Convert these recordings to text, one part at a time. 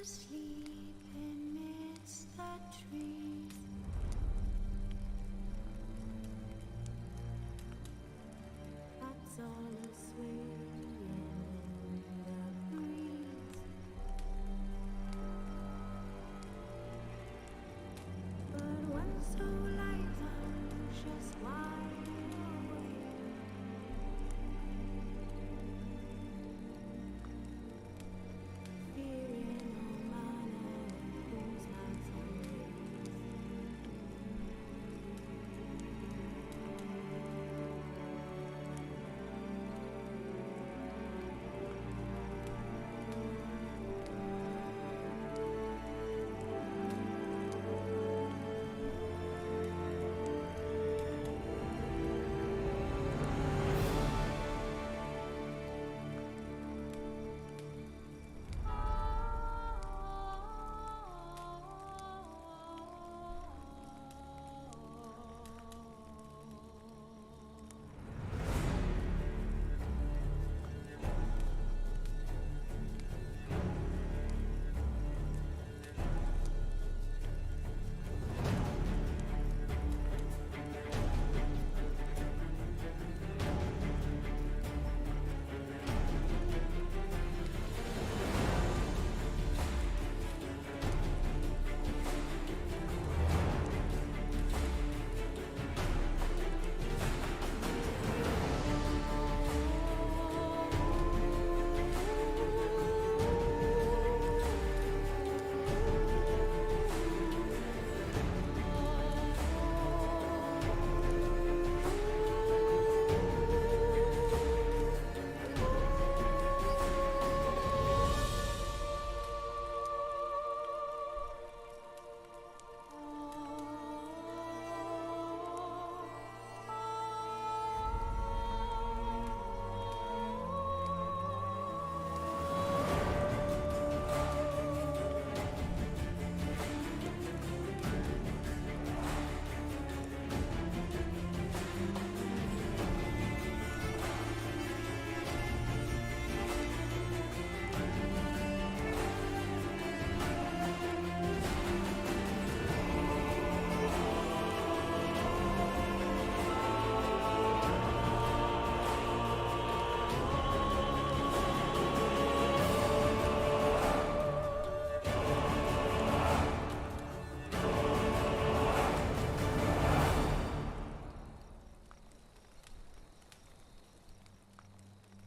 asleep amidst the trees. Bats all are swaying in the breeze. But when so light, I'm just wide awake. Fearing no man whose hands are raised.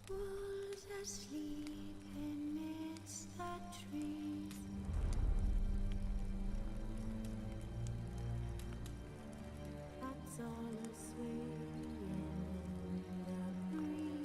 Wolves asleep amidst the trees. Bats all are swaying in the breeze.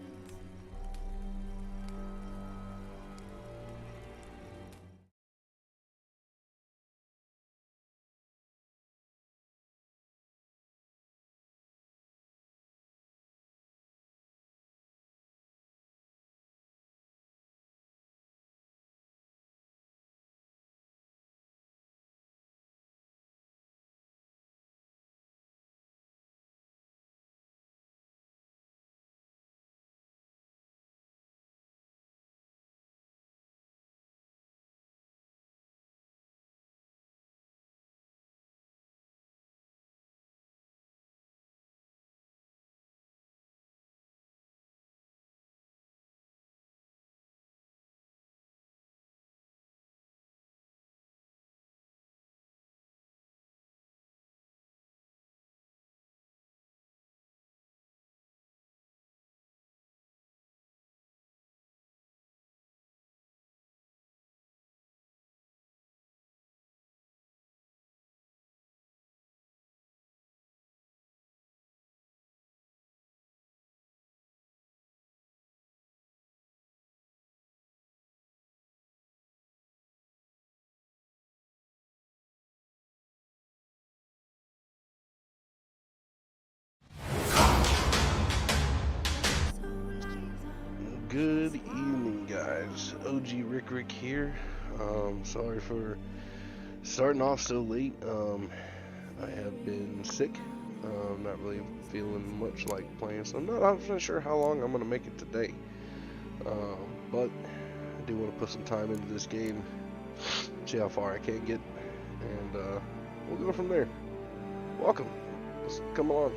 So light, I'm Good just evening, wide guys. OG awake. Rick here. Sorry for starting off so late. I have been Fearing sick. no Not man really whose feeling hands much are like playing, so raised. I'm not sure how long I'm gonna make it today. But I do want to put some time into this game. see how far I can get, and we'll go from there. Welcome. Let's come on.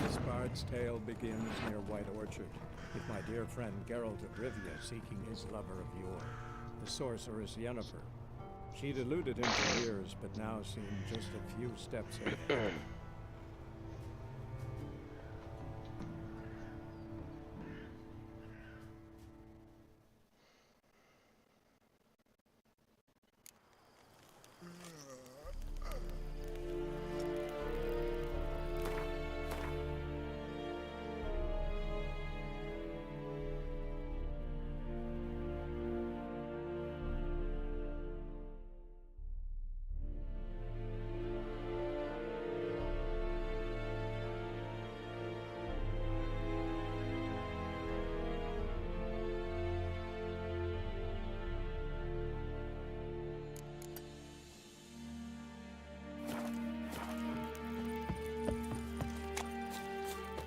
This bard's tale begins near White Orchard, with my dear friend Geralt of Rivia seeking his lover of yore, the sorceress Yennefer. She'd eluded him for years, but now seemed just a few steps ahead.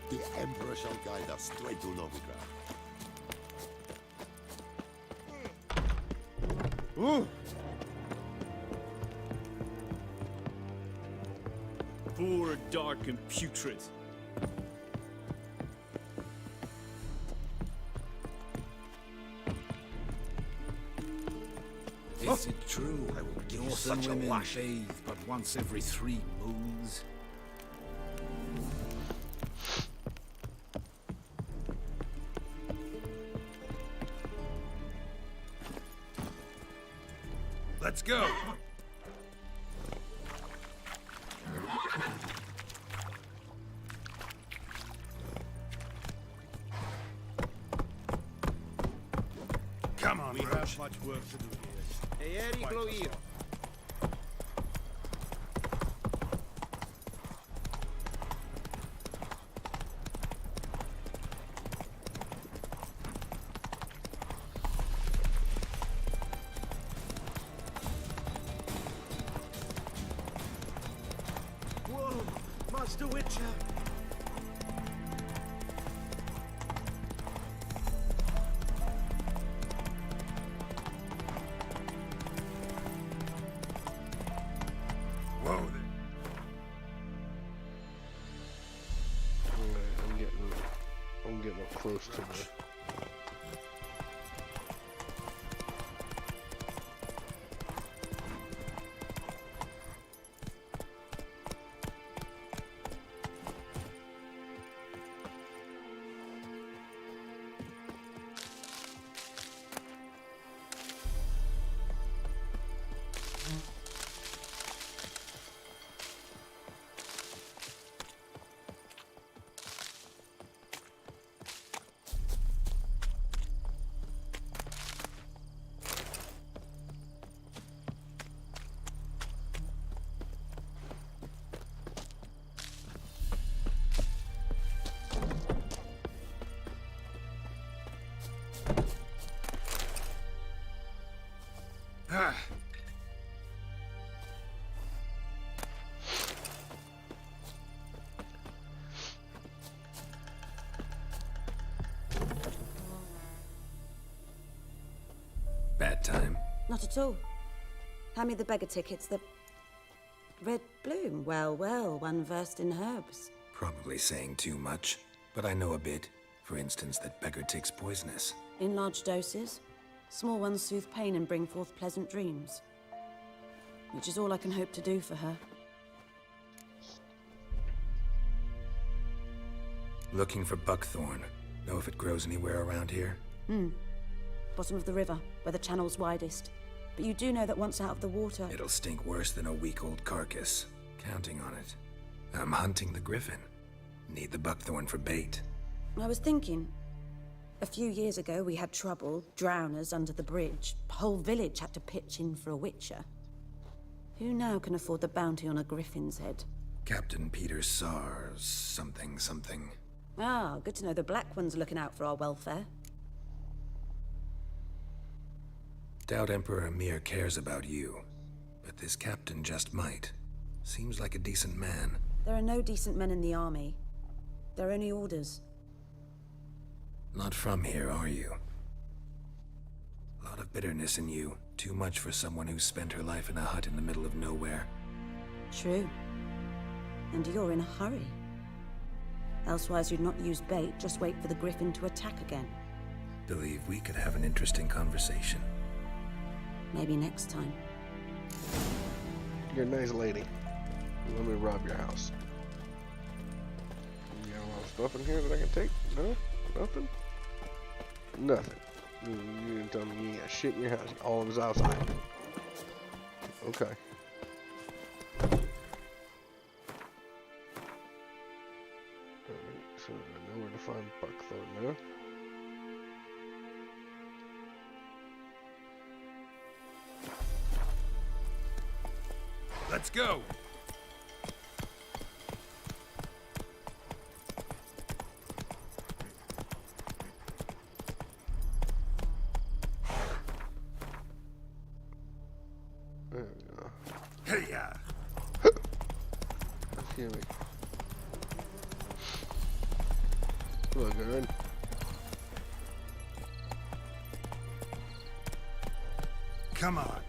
The Emperor shall guide us straight to Novigrad. Poor, dark, and putrid. Is it true? I will give you Northern such a women wash. bathe but once every 3 moons? Let's go! Come on, We Roach. have much work to do here. Whoa, Master Witcher! Whoa there. Alright, I'm getting up close to the. Bad time. Not at all. Hand me the beggar tickets. The red bloom. Well, well, one versed in herbs. Probably saying too much, but I know a bit. For instance, that beggar tick's poisonous. In large doses. Small ones soothe pain and bring forth pleasant dreams. Which is all I can hope to do for her. Looking for buckthorn. Know if it grows anywhere around here? Bottom of the river, where the channel's widest. But you do know that once out of the water... It'll stink worse than a week-old carcass. Counting on it. I'm hunting the griffin. Need the buckthorn for bait. I was thinking... A few years ago, we had trouble, drowners under the bridge. The whole village had to pitch in for a witcher. Who now can afford the bounty on a griffin's head? Captain Peter Sars, something. Ah, good to know the Black One's looking out for our welfare. Doubt Emperor Emir cares about you, but this captain just might. Seems like a decent man. There are no decent men in the army. They're only orders. Not from here, are you? A lot of bitterness in you. Too much for someone who spent her life in a hut in the middle of nowhere. True. And you're in a hurry. Elsewise you'd not use bait, just wait for the griffin to attack again. Believe we could have an interesting conversation. Maybe next time. You're a nice lady. Let me rob your house. You got a lot of stuff in here that I can take? No? Nothing? Nothing. You didn't tell me you ain't got shit in your house. All of it's outside. Okay. Alright, so I know where to find Buckthorn now. Let's go! There we go. Hey-ya! Excuse me. Look good. Come on!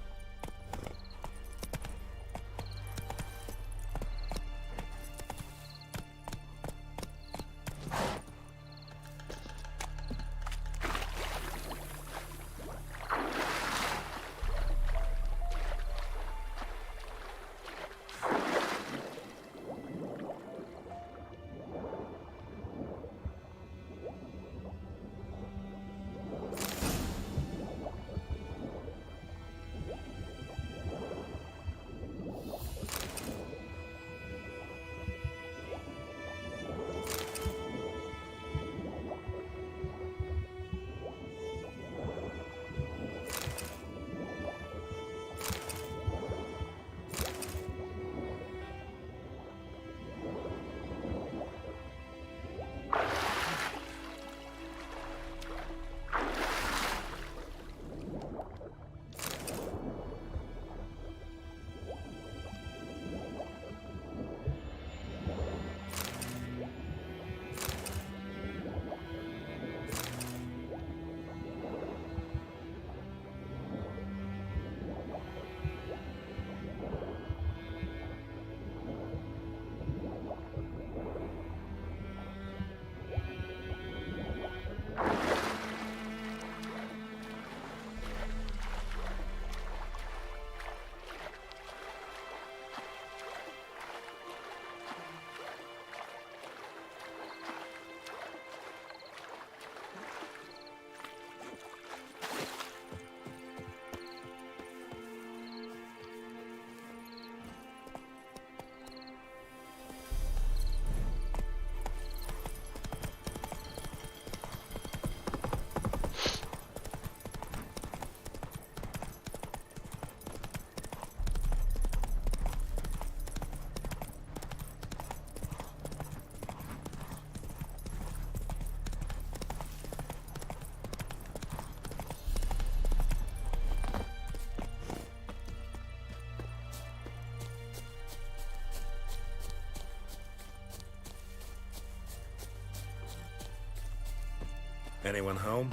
Anyone home?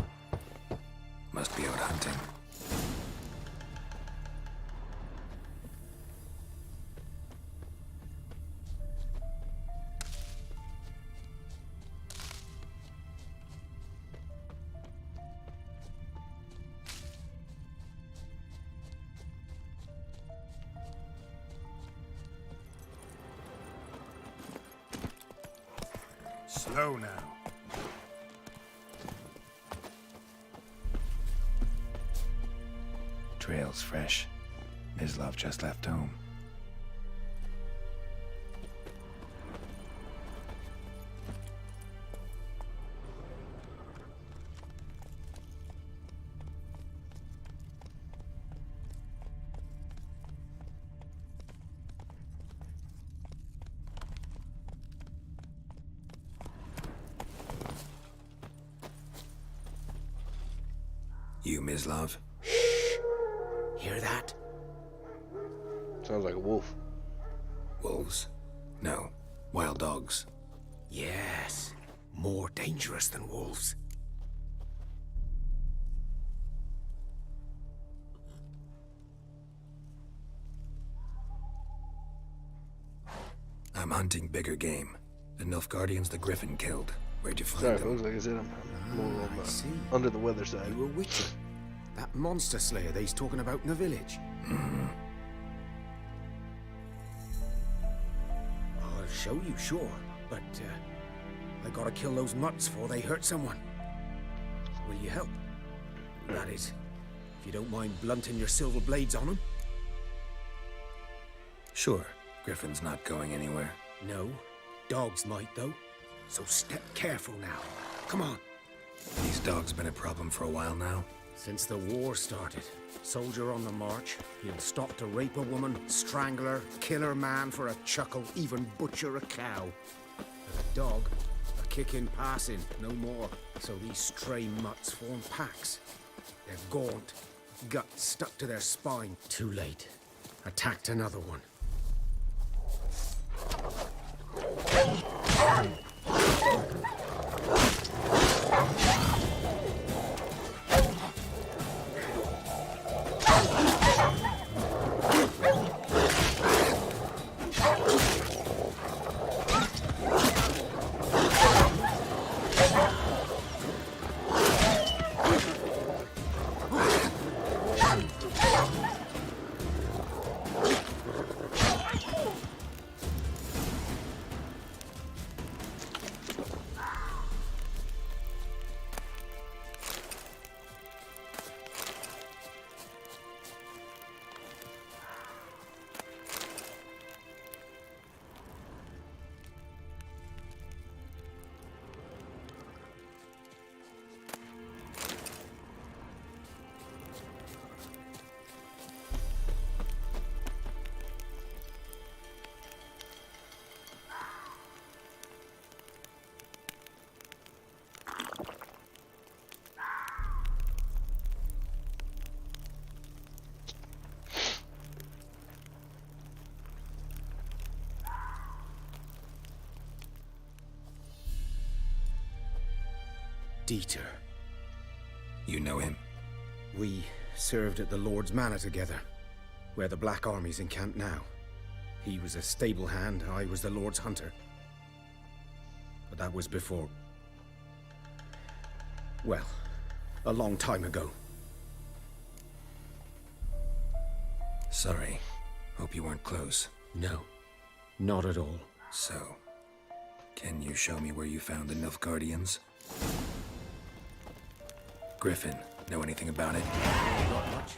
Must be out hunting. Slow now. Trail's fresh. Mislav just left home. You, Mislav? Hear that? Sounds like a wolf. Wolves? No. Wild dogs. Yes. More dangerous than wolves. I'm hunting bigger game. The Nilfgaardians the Griffin killed. Where'd you Sorry, find folks. them? Like I said, I'm a little I see. under the weather side. You were Witcher. That monster slayer they's talking about in the village. I'll show you, sure. But, I gotta kill those mutts before they hurt someone. Will you help? That is, if you don't mind blunting your silver blades on them. Sure. Griffin's not going anywhere. No. Dogs might, though. So step careful now. Come on. These dogs been a problem for a while now. Since the war started, soldier on the march, he'll stop to rape a woman, strangle her, kill her man for a chuckle, even butcher a cow. But a dog, a kick in passing, no more. So these stray mutts form packs. They're gaunt, guts stuck to their spine. Too late. Attacked another one. Dieter. You know him? We served at the Lord's Manor together, where the Black Army's encamped now. He was a stable hand, I was the Lord's hunter. But that was before... well, a long time ago. Sorry. Hope you weren't close. No, not at all. So, can you show me where you found the Nilfgaardians? Griffin, know anything about it? Not much.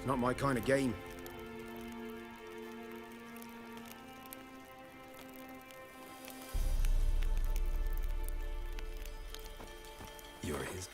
Not my kind of game. You're his.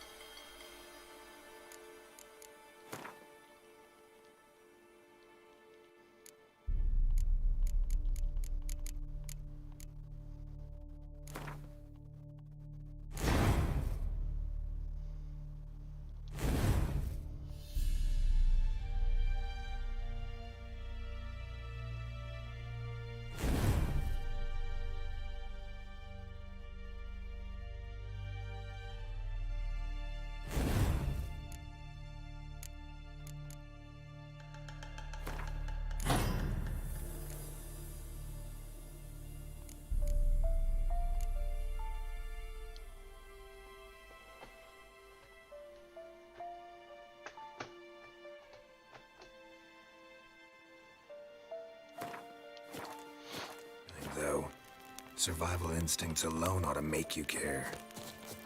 Survival instincts alone ought to make you care.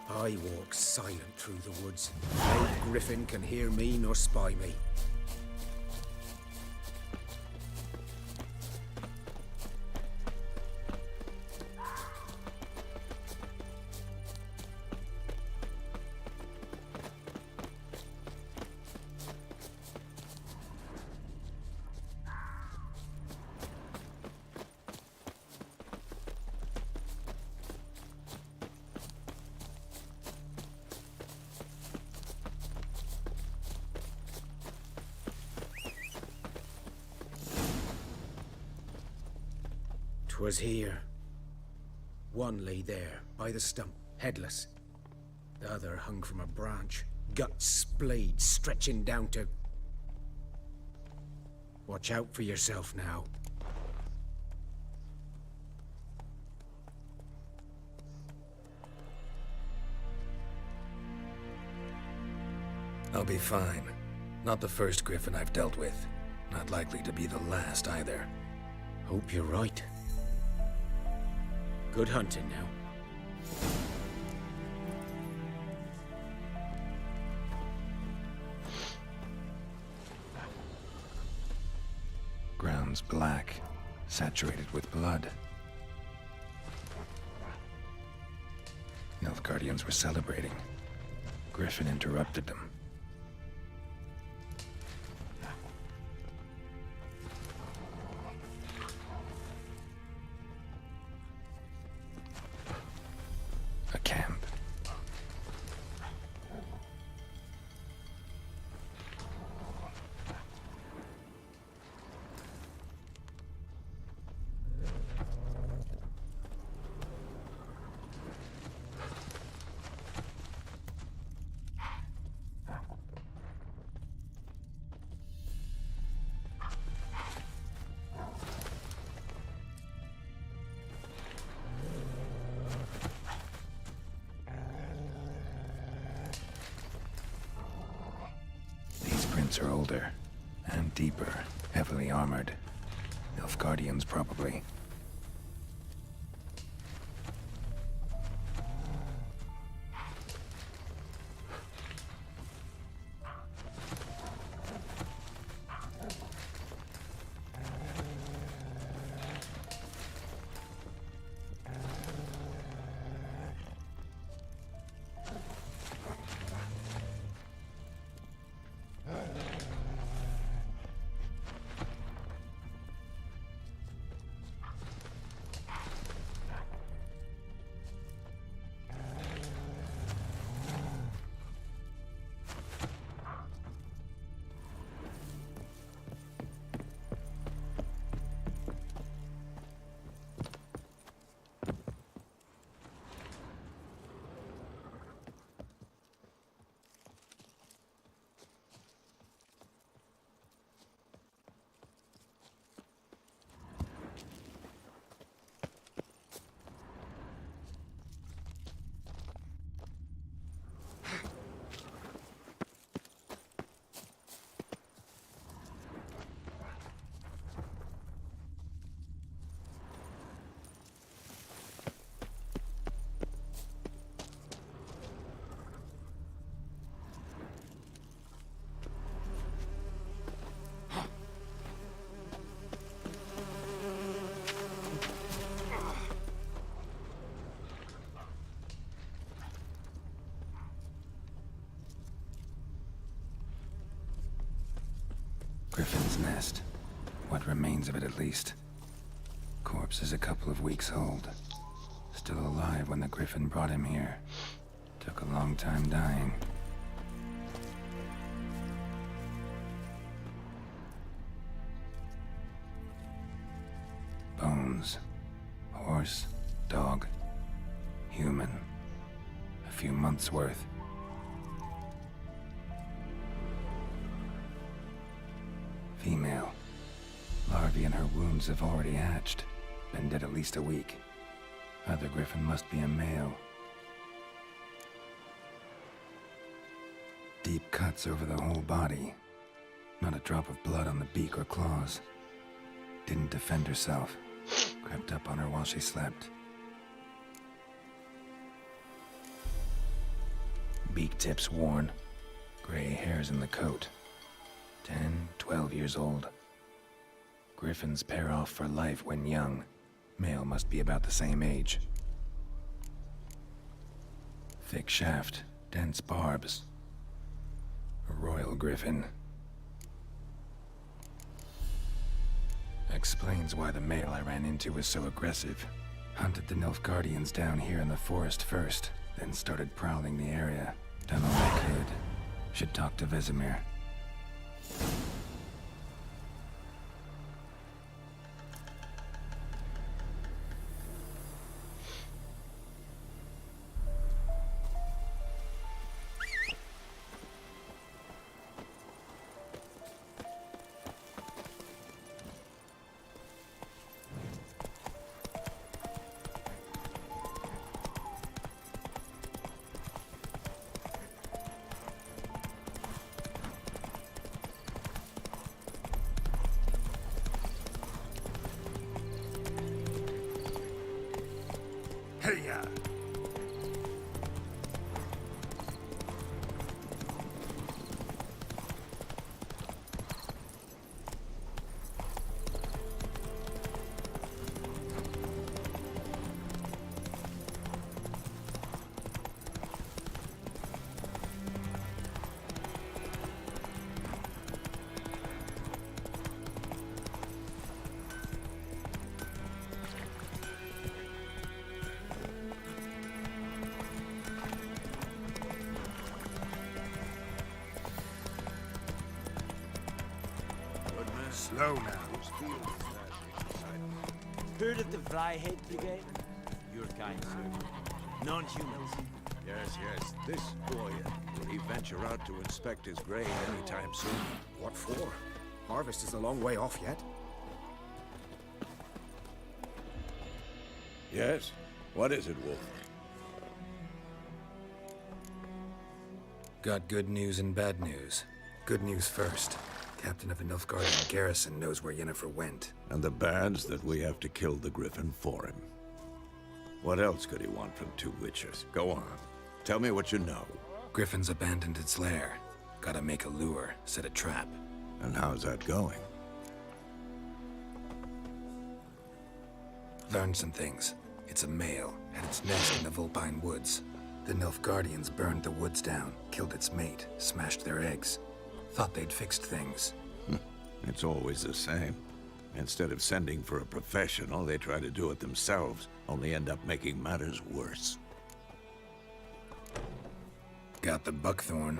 I walk silent through the woods. No griffin can hear me nor spy me. "'Twas here. One lay there, by the stump, headless. The other hung from a branch, guts splayed, stretching down to... Watch out for yourself now." I'll be fine. Not the first griffin I've dealt with. Not likely to be the last either. Hope you're right. Good hunting now. Ground's black, saturated with blood. Nilfgaardians were celebrating. Griffin interrupted them. A camp. Are older and deeper, heavily armored. Nilfgaardians, probably. Griffin's nest. What remains of it, at least. Corpse is a couple of weeks old. Still alive when the Griffin brought him here. Took a long time dying. Bones. Horse, dog, human. A few months' worth. Female. Larvae in her wounds have already hatched. Been dead at least a week. Other Griffin must be a male. Deep cuts over the whole body. Not a drop of blood on the beak or claws. Didn't defend herself. Crept up on her while she slept. beak tips worn, gray hairs in the coat. 10, 12 years old. Griffins pair off for life when young. Male must be about the same age. Thick shaft, dense barbs. A royal griffin. Explains why the male I ran into was so aggressive. Hunted the Nilfgaardians down here in the forest first, then started prowling the area. Done all I could. Should talk to Vesemir. Hey-ya! Slow now. Heard of the Vryheid Brigade? Your kind, sir. Non-humans. Yes, yes. This boy, will he venture out to inspect his grave anytime soon? What for? Harvest is a long way off yet. Yes? What is it, Wolf? Got good news and bad news. Good news first. Captain of the Nilfgaardian garrison knows where Yennefer went. And the bad's that we have to kill the Griffin for him. What else could he want from two witchers? Go on. Tell me what you know. Griffin's abandoned its lair. Gotta make a lure, set a trap. And how's that going? Learned some things. It's a male, had its nest in the Vulpine Woods. The Nilfgaardians burned the woods down, killed its mate, smashed their eggs. Thought they'd fixed things. It's always the same. Instead of sending for a professional, they try to do it themselves, only end up making matters worse. Got the buckthorn.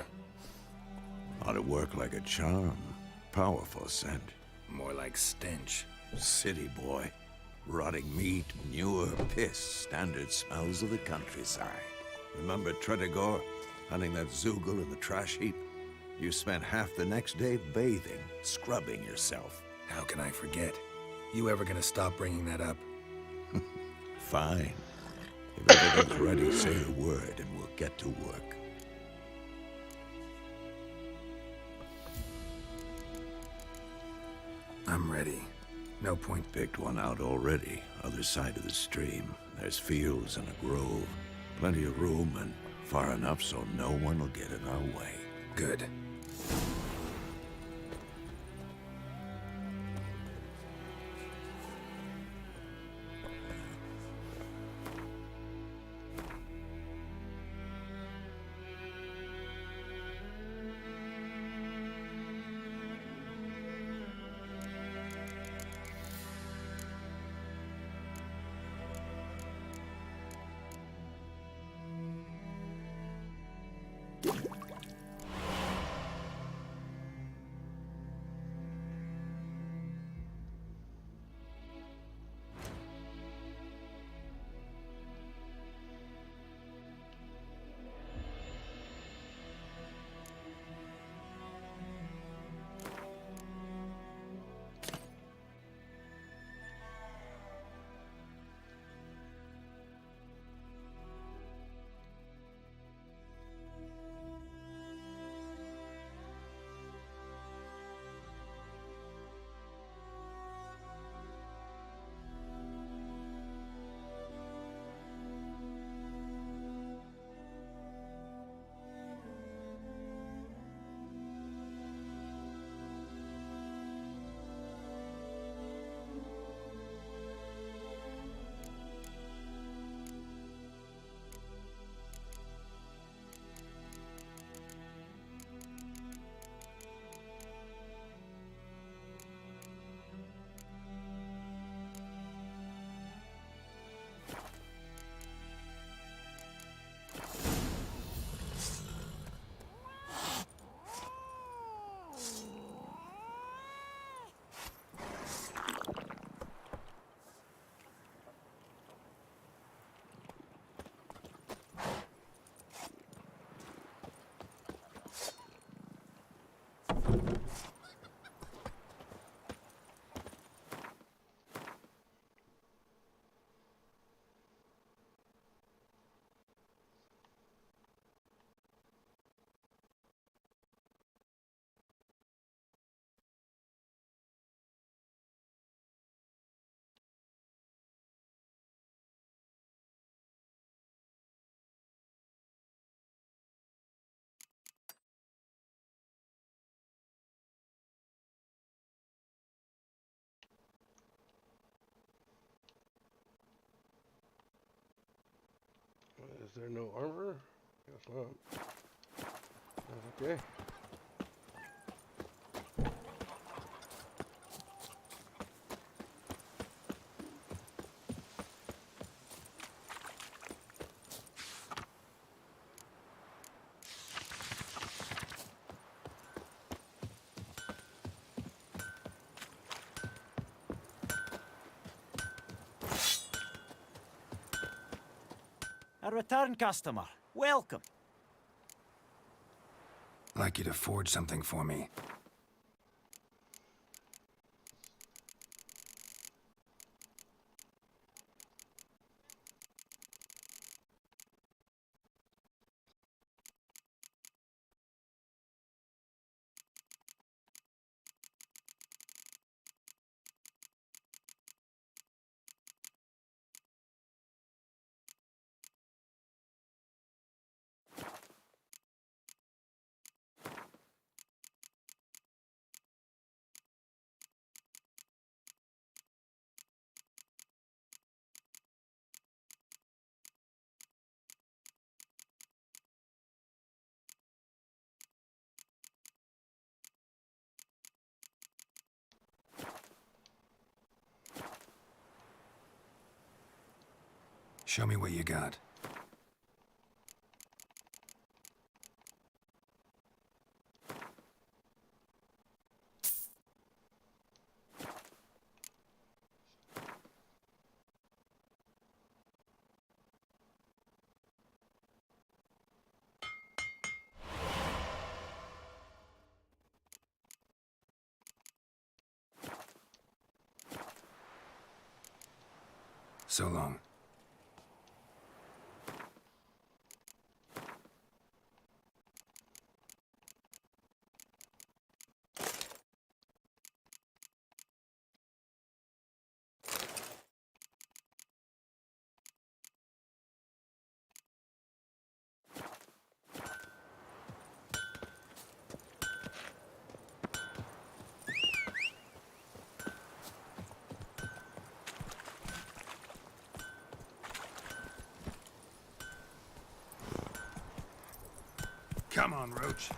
Ought to work like a charm. Powerful scent. More like stench. City boy. Rotting meat, manure, piss. Standard smells of the countryside. Remember Tretogor? Hunting that Zoogle in the trash heap? You spent half the next day bathing, scrubbing yourself. How can I forget? You ever gonna stop bringing that up? Fine. If everything's ready, say the word and we'll get to work. I'm ready. No point. Picked one out already. Other side of the stream. There's fields and a grove. Plenty of room and far enough so no one will get in our way. Good. Is there no armor? Guess not. That's okay. A return customer. Welcome. I'd like you to forge something for me. Show me what you got. So long. Come on, Roach.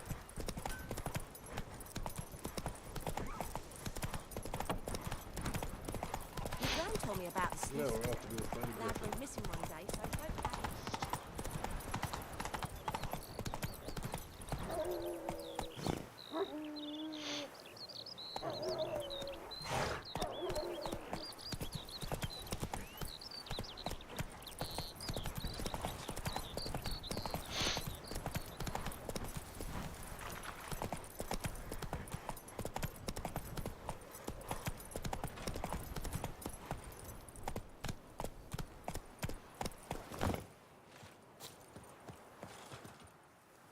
Your gran told me about the Yeah, sniff. we'll have to do a thing. Lad went missing one day, so I hope that...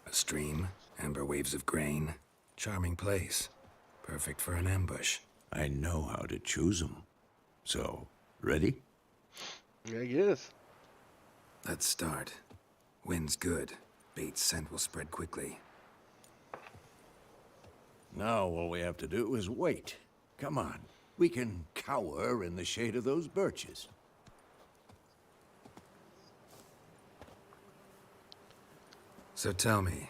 A stream, amber waves of grain. Charming place. Perfect for an ambush. I know how to choose 'em. So, ready? I guess. Let's start. Wind's good. Bait's scent will spread quickly. Now all we have to do is wait. Come on. We can cower in the shade of those birches. So tell me,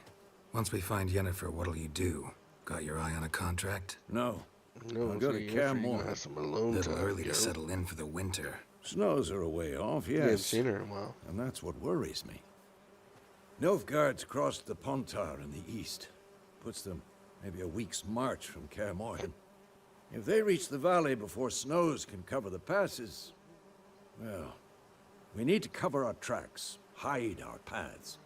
once we find Yennefer, what'll you do? Got your eye on a contract? No. No, I'll go to Kaer Morhen. Have some alone Little time. early to Geralt. settle in for the winter. Snows are a way off, You haven't yes. seen her in a while. And that's what worries me. Nilfgaard's crossed the Pontar in the east. Puts them maybe a week's march from Kaer Morhen. If they reach the valley before snows can cover the passes, well, we need to cover our tracks, hide our paths.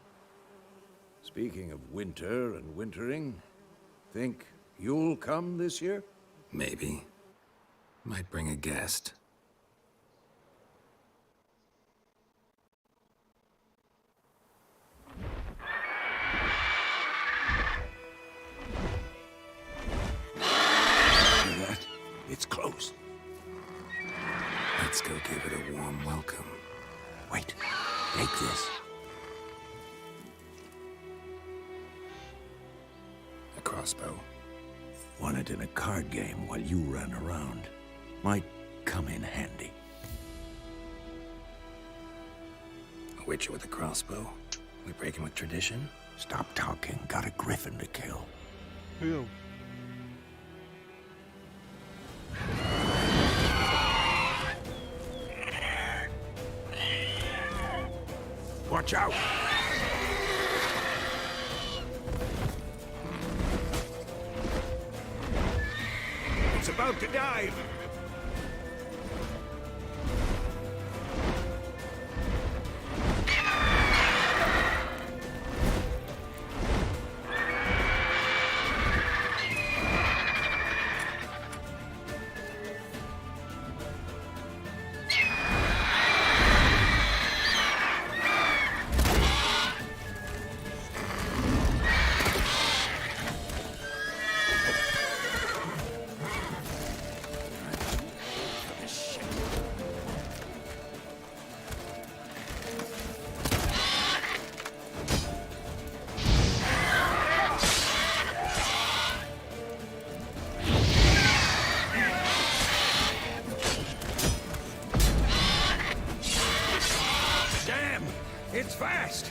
Speaking of winter and wintering, think you'll come this year? Maybe. Might bring a guest. Hear that? It's close. Let's go give it a warm welcome. Wait, take this. A crossbow. Won it in a card game while you ran around. Might come in handy. A Witcher with a crossbow. We breaking with tradition? Stop talking. Got a griffin to kill. Yeah. Watch out! It's about to dive! Damn! It's fast!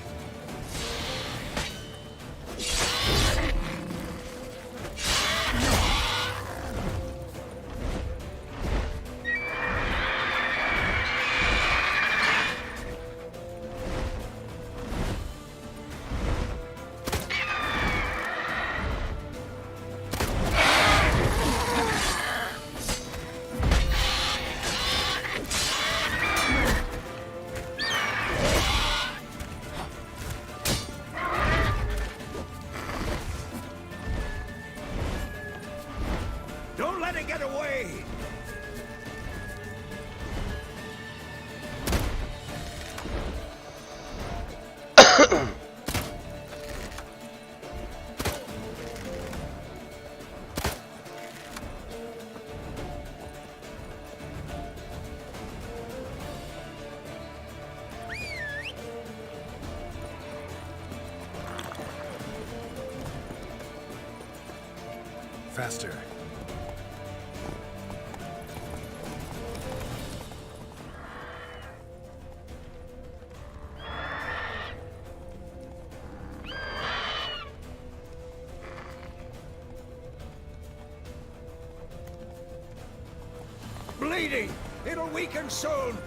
Don't let it get away! Faster. Bleeding! It'll weaken soon!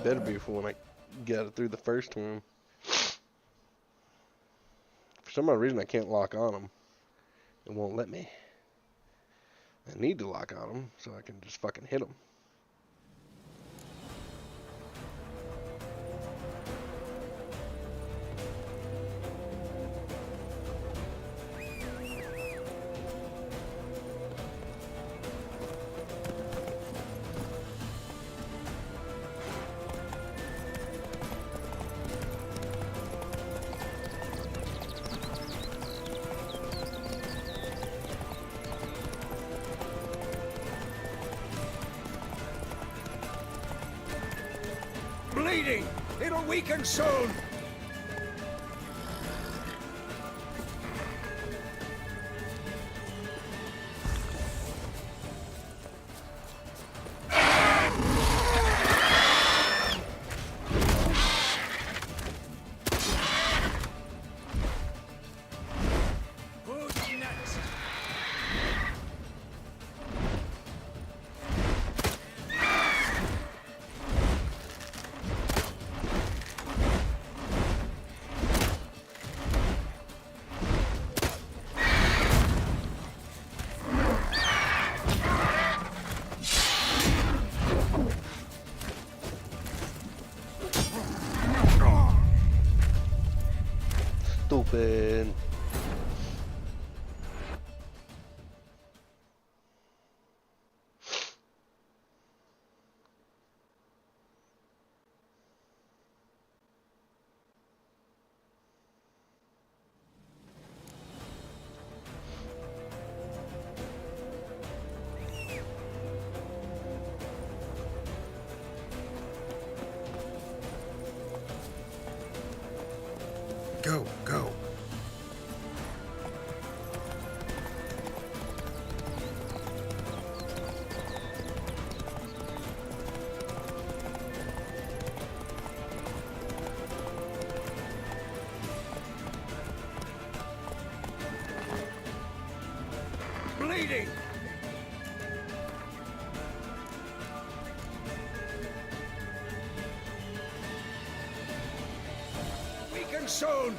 Better be for when I got it through the first one. For some odd reason, I can't lock on them. It won't let me. I need to lock on them so I can just fucking hit them. Bleeding! It'll weaken soon! Who's next? bleeding! Weaken soon!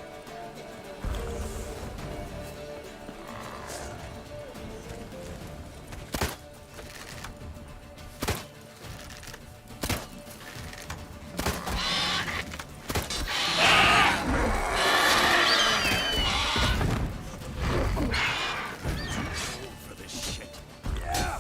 For this shit. Yeah.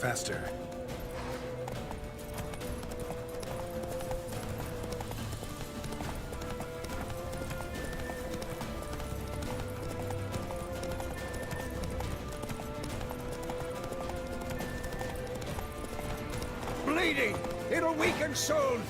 Faster. Bleeding! It'll weaken soon!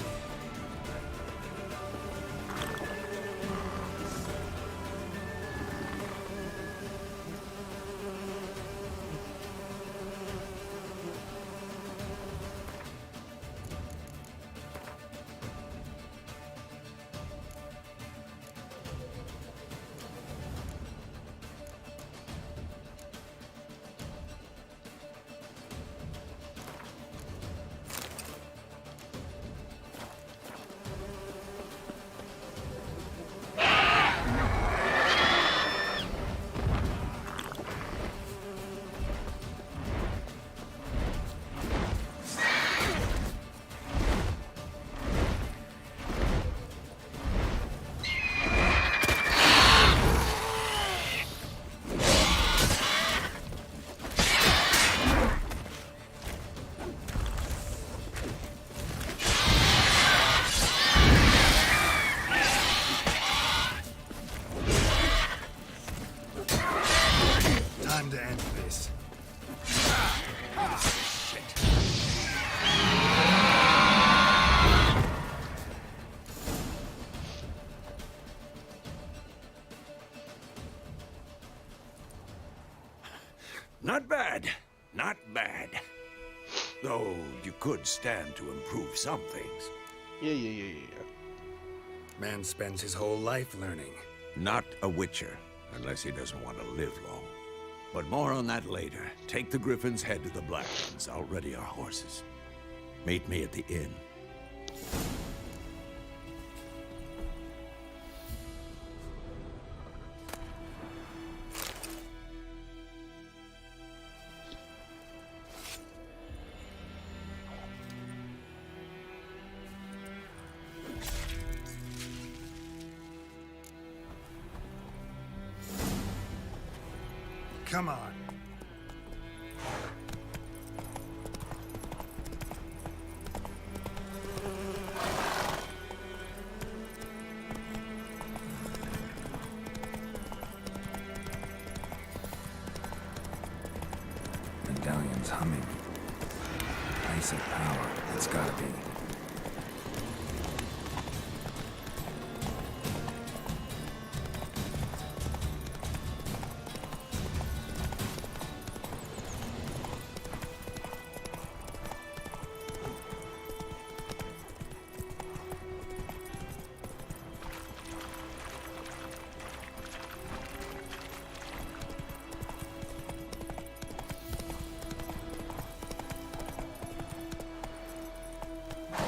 Time to end this. Not bad. Not bad. Though you could stand to improve some things. Yeah. Man spends his whole life learning. Not a Witcher, unless he doesn't want to live long. But more on that later. Take the Griffin's head to the Blacklands. I'll ready our horses. Meet me at the inn. Come on. Medallion's humming. Place of power. It's gotta be.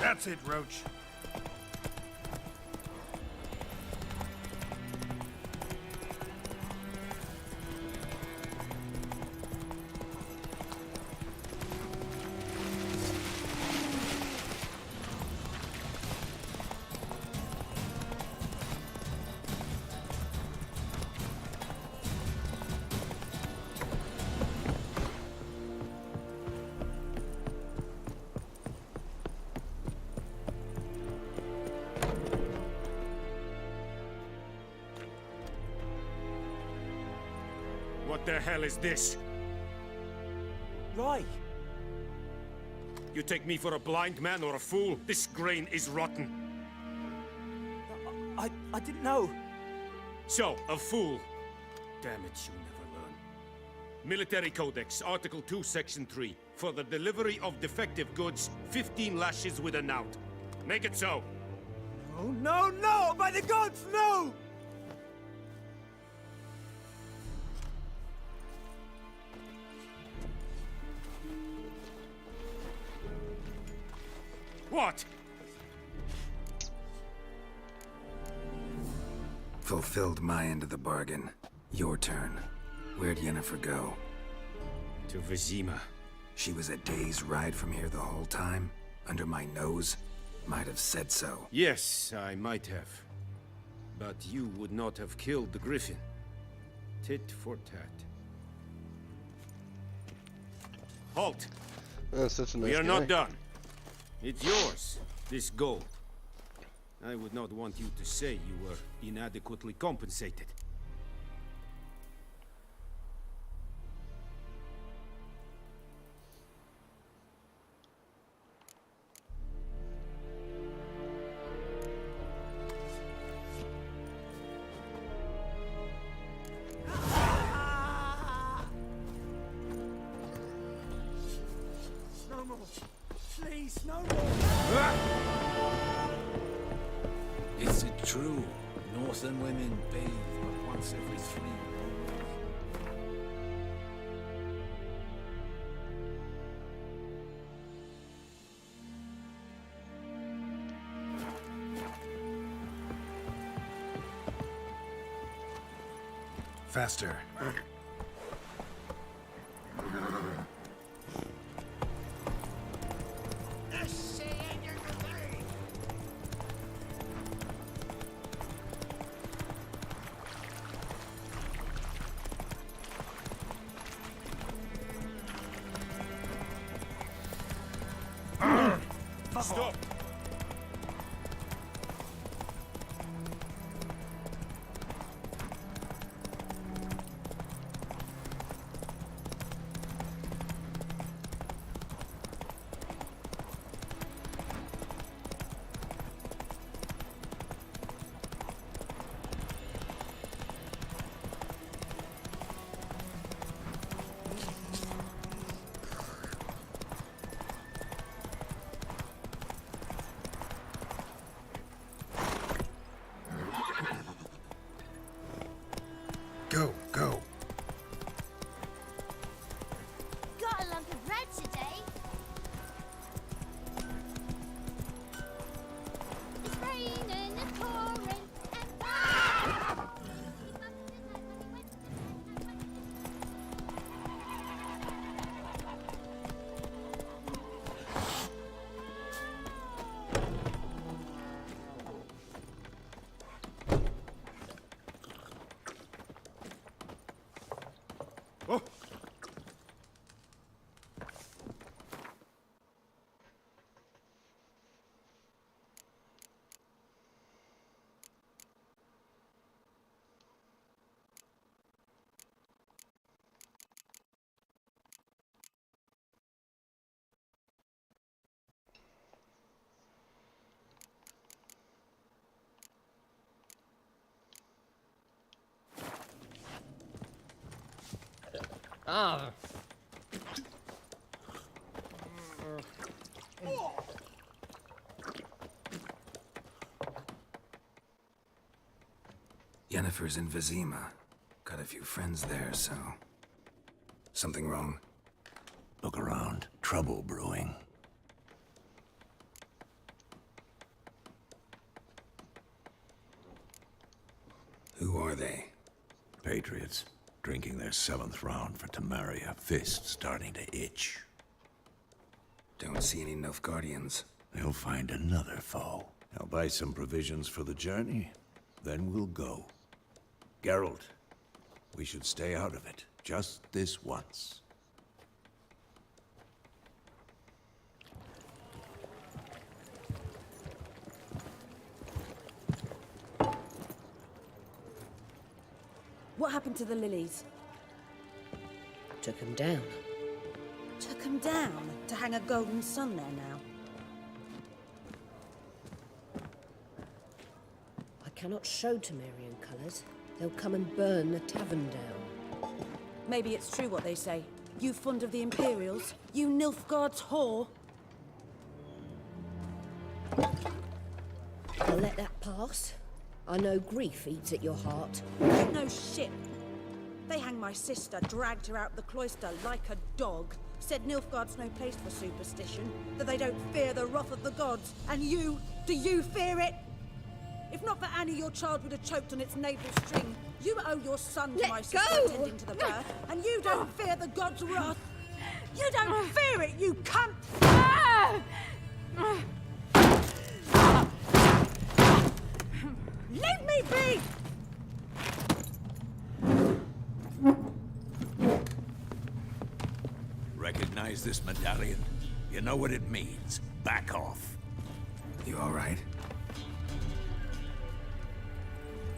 That's it, Roach. the hell is this? Right. You take me for a blind man or a fool? This grain is rotten. I didn't know. So, a fool. Damn it, you'll never learn. Military Codex, Article 2, Section 3. For the delivery of defective goods, 15 lashes with a knout. Make it so. Oh, no, no! By the gods, no! What? Fulfilled my end of the bargain. Your turn. Where'd Yennefer go? To Vizima. She was a day's ride from here the whole time? Under my nose? Might have said so. Yes, I might have. But you would not have killed the griffin. Tit for tat. Halt! That's such a nice We are guy. not done. It's yours, this gold. I would not want you to say you were inadequately compensated. No more. Please, no more. Is it true? Northern women bathe but once every 3 months. Faster. Stop! Go, go. Got a lump of bread today. It's raining and pouring and Oh! Yennefer's in Vizima. Got a few friends there, so... Something wrong? Look around. Trouble brewing. Who are they? Patriots. Drinking their 7th round for Tamaria. Fist starting to itch. Don't see any Nilfgaardians. They'll find another foe. I'll buy some provisions for the journey. Then we'll go. Geralt, we should stay out of it. Just this once. What happened to the lilies? Took him down. Took him down to hang a golden sun there now. I cannot show Temerian colours. They'll come and burn the tavern down. Maybe it's true what they say. You fond of the Imperials? You Nilfgaard's whore? I'll let that pass. I know grief eats at your heart. You know shit. They hanged my sister, dragged her out the cloister like a dog. Said Nilfgaard's no place for superstition, that they don't fear the wrath of the gods. And you, do you fear it? If not for Annie, your child would have choked on its navel string. You owe your son to my sister attending to the birth, and you don't fear the gods' wrath. You don't fear it, you cunt! Leave me be! Recognize this medallion? You know what it means. Back off. You all right?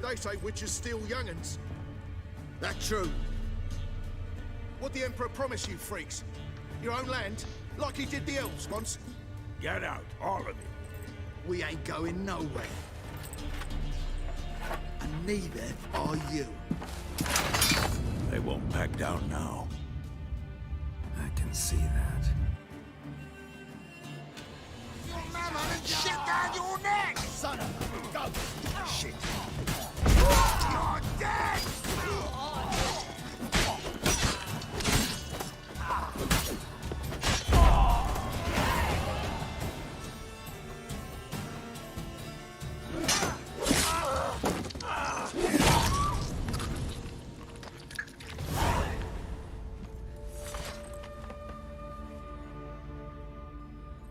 They say witches steal young'uns. That true? What the Emperor promise you, freaks? Your own land? Like he did the elves once? Get out, all of you. We ain't going nowhere. And neither are you. They won't back down now. I can see that. Shit down your neck! Son of a go! Shit. You're dead!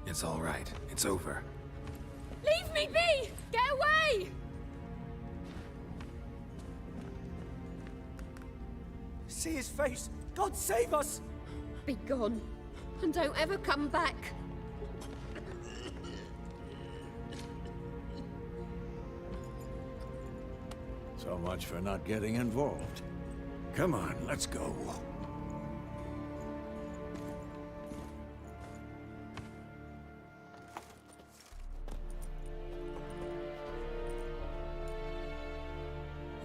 It's all right. It's over. Leave me be! Get away! See his face! God save us! Be gone, and don't ever come back. So much for not getting involved. Come on, let's go.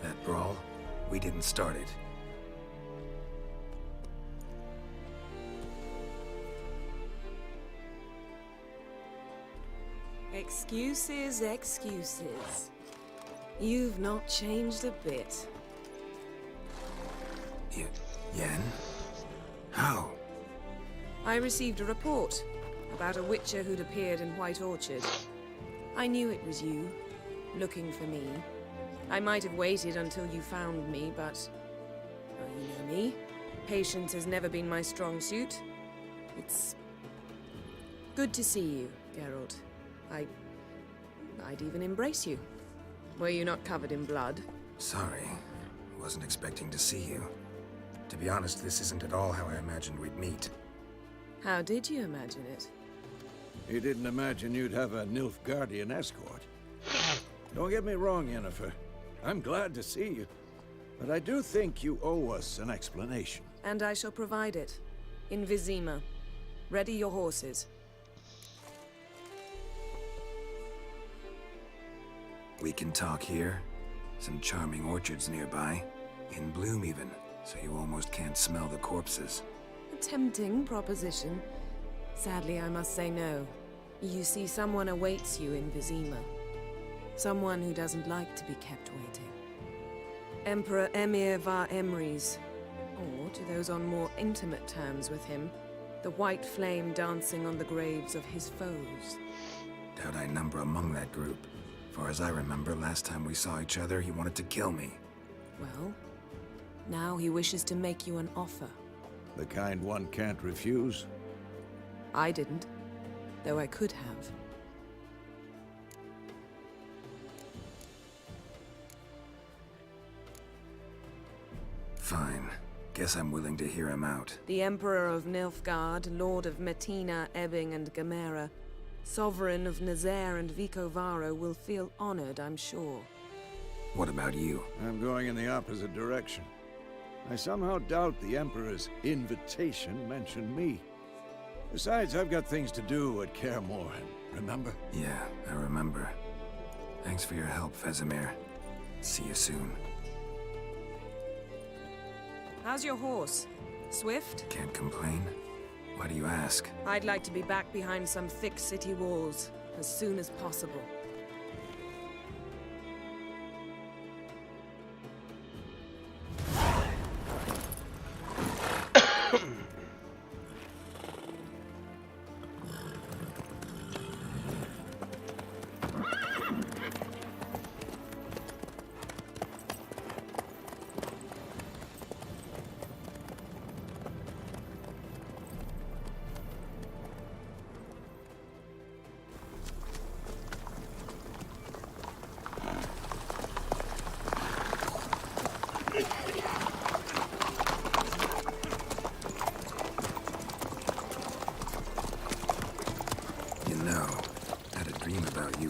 That brawl, we didn't start it. Excuses, excuses. You've not changed a bit. Yen? How? I received a report about a witcher who'd appeared in White Orchard. I knew it was you, looking for me. I might have waited until you found me, but... well, you know me. Patience has never been my strong suit. It's... good to see you, Geralt. I'd even embrace you. Were you not covered in blood? Sorry. Wasn't expecting to see you. To be honest, this isn't at all how I imagined we'd meet. How did you imagine it? You didn't imagine you'd have a Nilfgaardian escort. Don't get me wrong, Yennefer. I'm glad to see you. But I do think you owe us an explanation. And I shall provide it. In Vizima. Ready your horses. We can talk here. Some charming orchards nearby. In bloom even, so you almost can't smell the corpses. A tempting proposition. Sadly, I must say no. You see, someone awaits you in Vizima. Someone who doesn't like to be kept waiting. Emperor Emir var Emrys. Or, to those on more intimate terms with him, the white flame dancing on the graves of his foes. Doubt I number among that group. Far as I remember, last time we saw each other, he wanted to kill me. Well, now he wishes to make you an offer. The kind one can't refuse? I didn't, though I could have. Fine. Guess I'm willing to hear him out. The Emperor of Nilfgaard, Lord of Metina, Ebbing, and Gamera, Sovereign of Nazaire and Vicovaro will feel honored, I'm sure. What about you? I'm going in the opposite direction. I somehow doubt the Emperor's invitation mentioned me. Besides, I've got things to do at Kaer Morhen, remember? Yeah, I remember. Thanks for your help, Vesemir. See you soon. How's your horse? Swift? Can't complain. Why do you ask? I'd like to be back behind some thick city walls as soon as possible.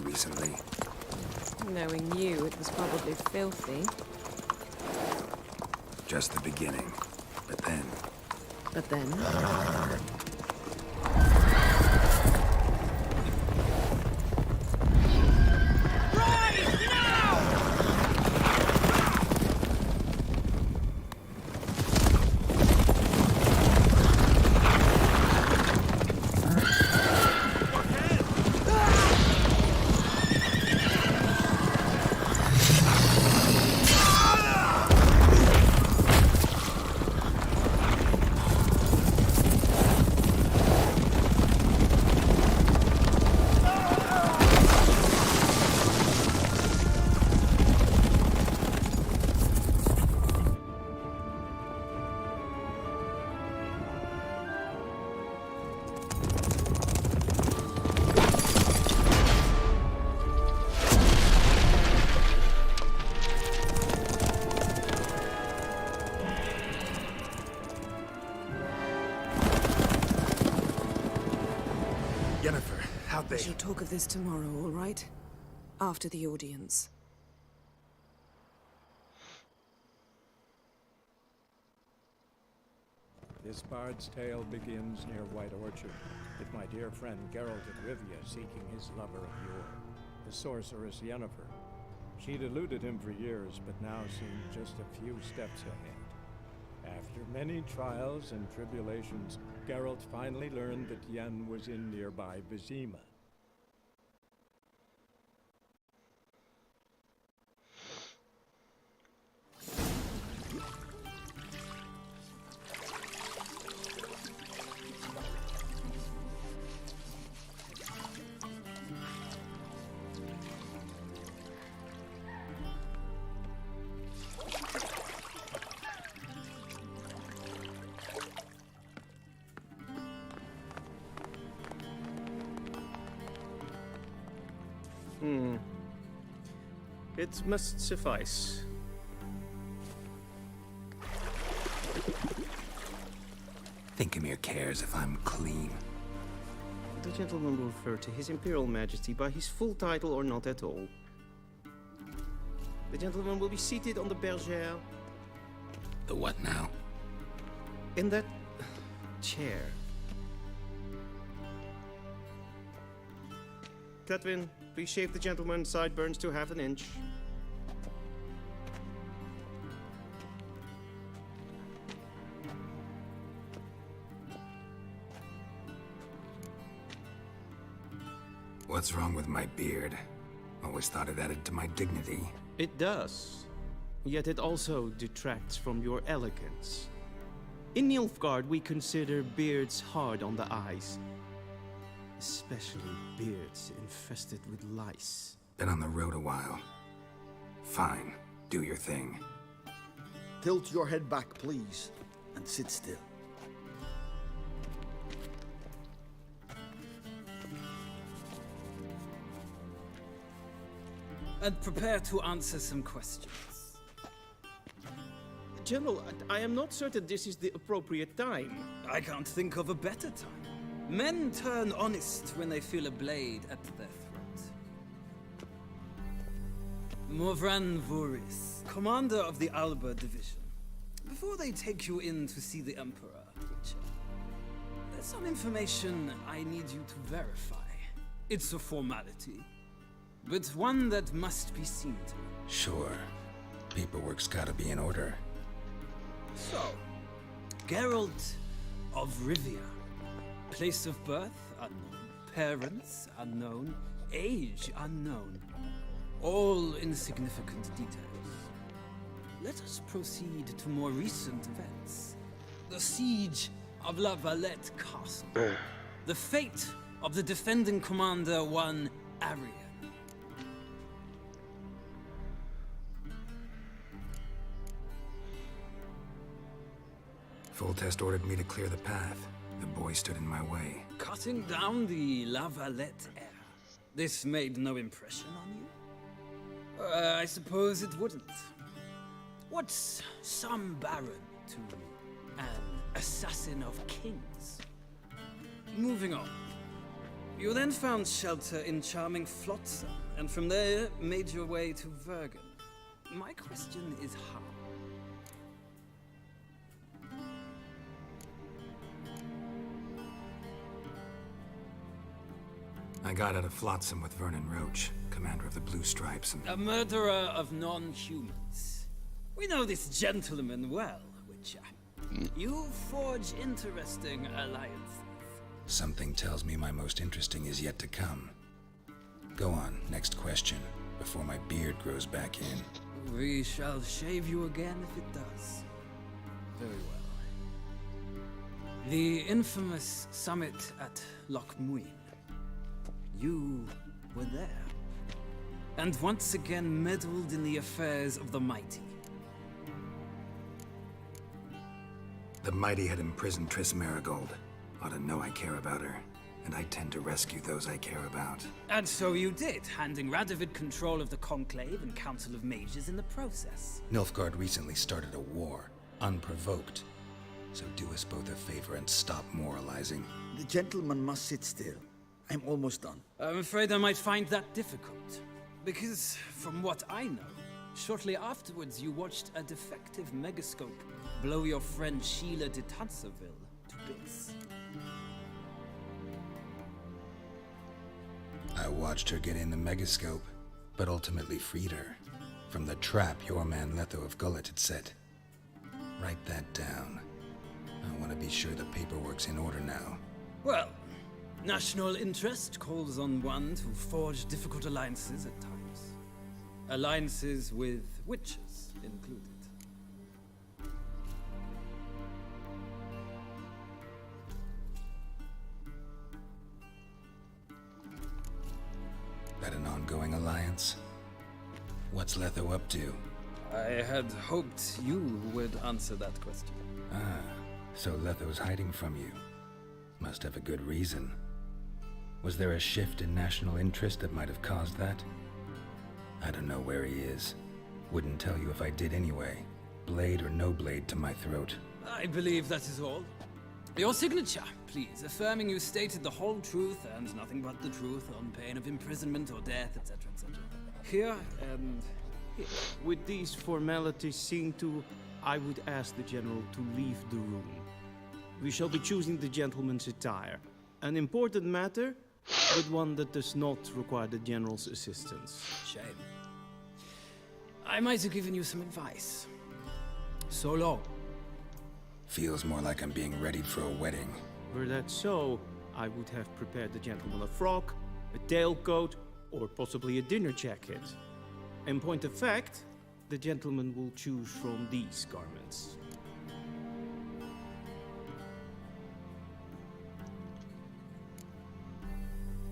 Recently. Knowing you, it was probably filthy. Just the beginning. But then... But then? We shall talk of this tomorrow, all right? After the audience. This bard's tale begins near White Orchard, with my dear friend Geralt of Rivia seeking his lover of yore, the sorceress Yennefer. She'd eluded him for years, but now seemed just a few steps ahead. After many trials and tribulations, Geralt finally learned that Yen was in nearby Vizima. It must suffice. Thingmere cares if I'm clean. The gentleman will refer to His Imperial Majesty by his full title or not at all. The gentleman will be seated on the bergère. The what now? In that chair. Cletwin, please shave the gentleman's sideburns to half an inch. What's wrong with my beard? Always thought it added to my dignity. It does. Yet it also detracts from your elegance. In Nilfgaard, we consider beards hard on the eyes. Especially beards infested with lice. Been on the road a while. Fine. Do your thing. Tilt your head back, please, and sit still. And prepare to answer some questions. General, I am not certain this is the appropriate time. I can't think of a better time. Men turn honest when they feel a blade at their throat. Morvran Voorhis, commander of the Alba Division. before they take you in to see the Emperor, Witcher, there's some information I need you to verify. It's a formality, but one that must be seen to. Sure. Paperwork's gotta be in order. So, Geralt of Rivia. Place of birth unknown. Parents unknown. Age unknown. All insignificant details. Let us proceed to more recent events. The siege of La Valette Castle. The fate of the defending commander, one Arian. Foltest ordered me to clear the path. The boy stood in my way. Cutting down the La Valette heir. This made no impression on you? I suppose it wouldn't. What's some baron to an assassin of kings? Moving on. You then found shelter in charming Flotsam, and from there made your way to Vergen. My question is how? I got out of Flotsam with Vernon Roach, commander of the Blue Stripes, and... A murderer of non-humans. We know this gentleman well, Witcher. You forge interesting alliances. Something tells me my most interesting is yet to come. Go on, next question, before my beard grows back in. We shall shave you again if it does. Very well. The infamous summit at Loch Muin. You were there. And once again meddled in the affairs of the mighty. The mighty had imprisoned Triss Marigold. Ought to know I care about her, and I tend to rescue those I care about. And so you did, handing Radovid control of the Conclave and Council of Mages in the process. Nilfgaard recently started a war, unprovoked. So do us both a favor and stop moralizing. The gentleman must sit still. I'm almost done. I'm afraid I might find that difficult. Because, from what I know, shortly afterwards you watched a defective megascope blow your friend Sheila de Tanserville to bits. I watched her get in the megascope, but ultimately freed her from the trap your man Letho of Gullet had set. Write that down. I want to be sure the paperwork's in order now. Well, national interest calls on one to forge difficult alliances at times. Alliances with witches included. That an ongoing alliance? What's Letho up to? I had hoped you would answer that question. Ah, so Letho's hiding from you. Must have a good reason. Was there a shift in national interest that might have caused that? I don't know where he is. Wouldn't tell you if I did anyway. Blade or no blade to my throat. I believe that is all. Your signature, please, affirming you stated the whole truth and nothing but the truth on pain of imprisonment or death, etc., etc. Here and here. With these formalities seen to, I would ask the General to leave the room. We shall be choosing the gentleman's attire. An important matter, but one that does not require the General's assistance. Shame. I might have given you some advice. So long. Feels more like I'm being readied for a wedding. Were that so, I would have prepared the gentleman a frock, a tailcoat, or possibly a dinner jacket. In point of fact, the gentleman will choose from these garments.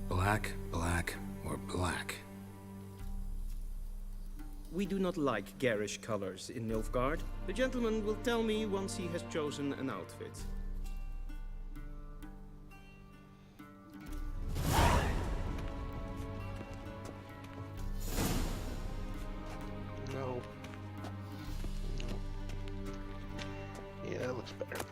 Black, black, or black? We do not like garish colors in Nilfgaard. The gentleman will tell me once he has chosen an outfit. No. Yeah, that looks better.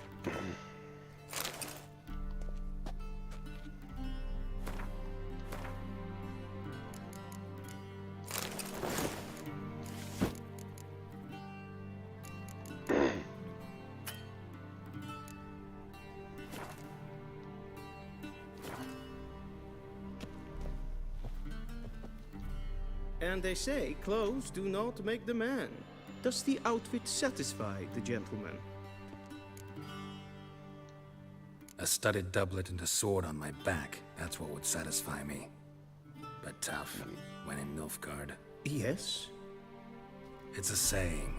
And they say clothes do not make the man. Does the outfit satisfy the gentleman? A studded doublet and a sword on my back, that's what would satisfy me. But tough, when in Nilfgaard. Yes? It's a saying.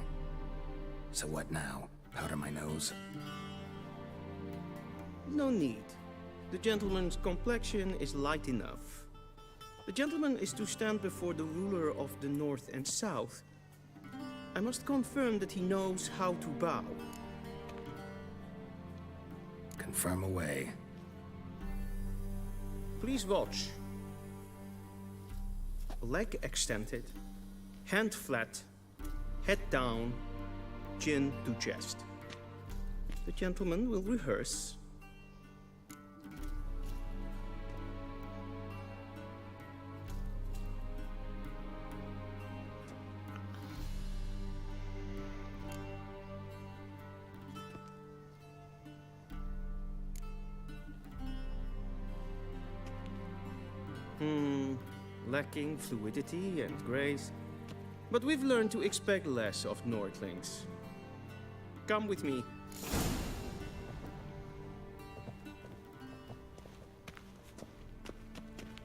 So what now? Powder my nose? No need. The gentleman's complexion is light enough. The gentleman is to stand before the ruler of the North and South. I must confirm that he knows how to bow. Confirm away. Please watch. Leg extended, hand flat, head down, chin to chest. The gentleman will rehearse. Lacking fluidity and grace. But we've learned to expect less of Nordlings. Come with me.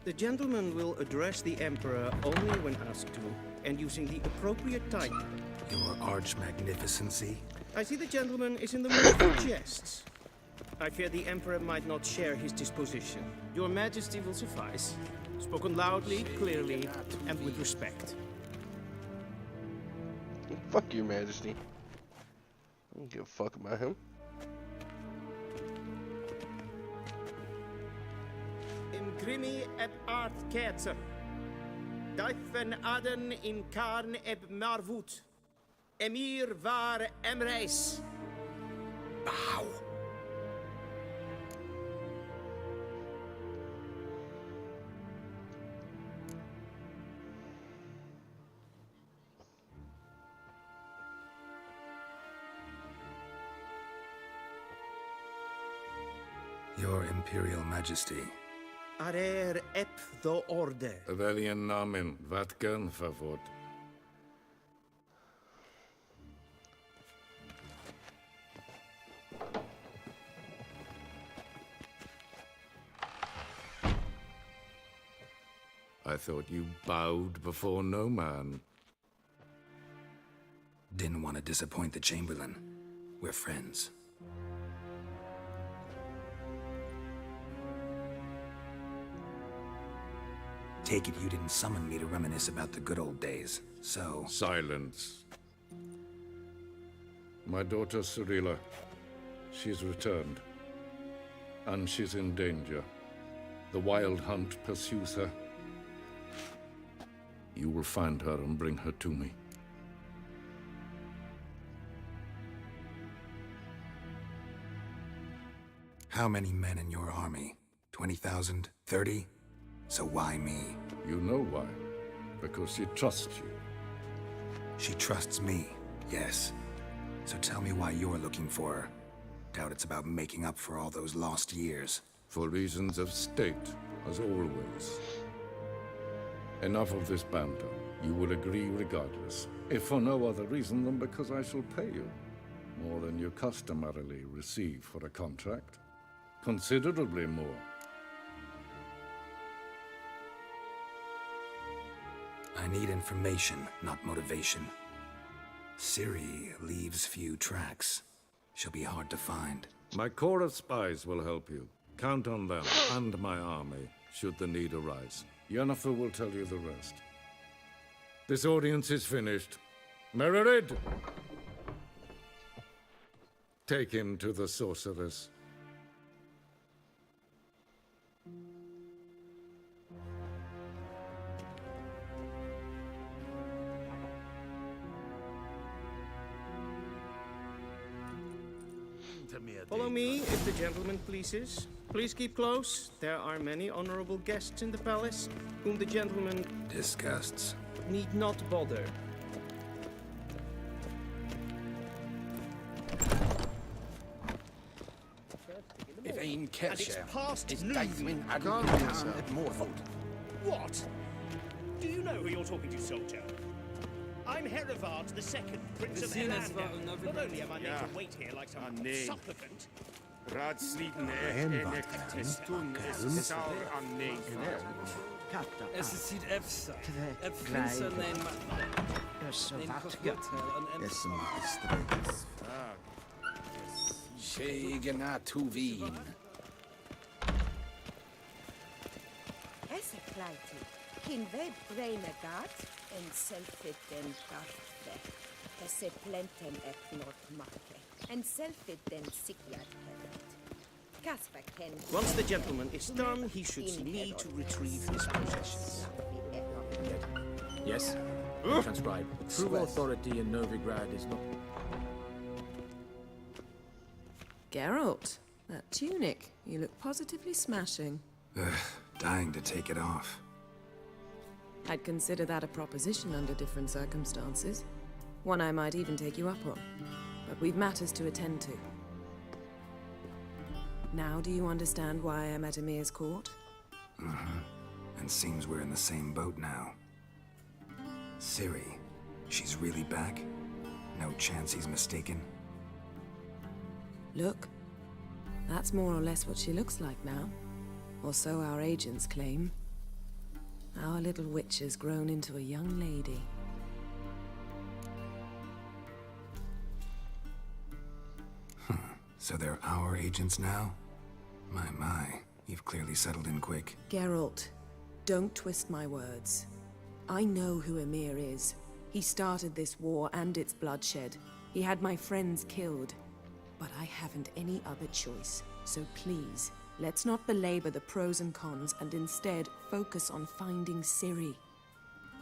The gentleman will address the Emperor only when asked to, and using the appropriate title. Your arch-magnificency? I see the gentleman is in the mood for jests. I fear the Emperor might not share his disposition. Your Majesty will suffice. Spoken loudly, clearly, and with respect. Fuck you, Majesty. I don't give a fuck about him. In grimi eb art ketzer. Duifen aden in karn eb marvoet. Emir var emreis. Bow. Your Imperial Majesty. Arer ep the orde. Weljen namen, wat kan favor? I thought you bowed before no man. Didn't want to disappoint the Chamberlain. We're friends. Take it you didn't summon me to reminisce about the good old days, so... Silence. My daughter Cirilla, she's returned. And she's in danger. The Wild Hunt pursues her. You will find her and bring her to me. How many men in your army? 20,000? 30? So why me? You know why. Because she trusts you. She trusts me, yes. So tell me why you're looking for her. Doubt it's about making up for all those lost years. For reasons of state, as always. Enough of this banter. You will agree regardless. If for no other reason than because I shall pay you. More than you customarily receive for a contract. Considerably more. I need information, not motivation. Ciri leaves few tracks. She'll be hard to find. My corps of spies will help you. Count on them and my army, should the need arise. Yennefer will tell you the rest. This audience is finished. Mererid! Take him to the sorceress. Follow me, if the gentleman pleases. Please keep close. There are many honorable guests in the palace, whom the gentleman... disgusts. ...need not bother. If Ain Kershire past is noon. Daithwin and Calm Khan yourself. at Morvold. What? Do you know who you're talking to, soldier? I'm Herivard II, Prince of Elan. Not only am I made to wait here like some supplicant. Es ist sieht Efsa. Prince neem Shegena Tuvin. Esse pleiti. Kin ve brene gat en selfit den garfe. Esse plenten et not marke. En selfit den sikyat hevet. Kasper ken. Once the gentleman is done, he should see me to retrieve his possessions. Yes. Transcribe. True authority in Novigrad is not... Geralt, that tunic. You look positively smashing. Ugh, dying to take it off. I'd consider that a proposition under different circumstances. One I might even take you up on. But we've matters to attend to. Now do you understand why I'm at Emir's court? Mm-hmm. And seems we're in the same boat now. Ciri, she's really back? No chance he's mistaken? Look, that's more or less what she looks like now. Or so our agents claim. Our little witch has grown into a young lady. So they're our agents now? My, you've clearly settled in quick. Geralt, don't twist my words. I know who Emir is. He started this war and its bloodshed. He had my friends killed. But I haven't any other choice. So please, let's not belabor the pros and cons and instead focus on finding Ciri.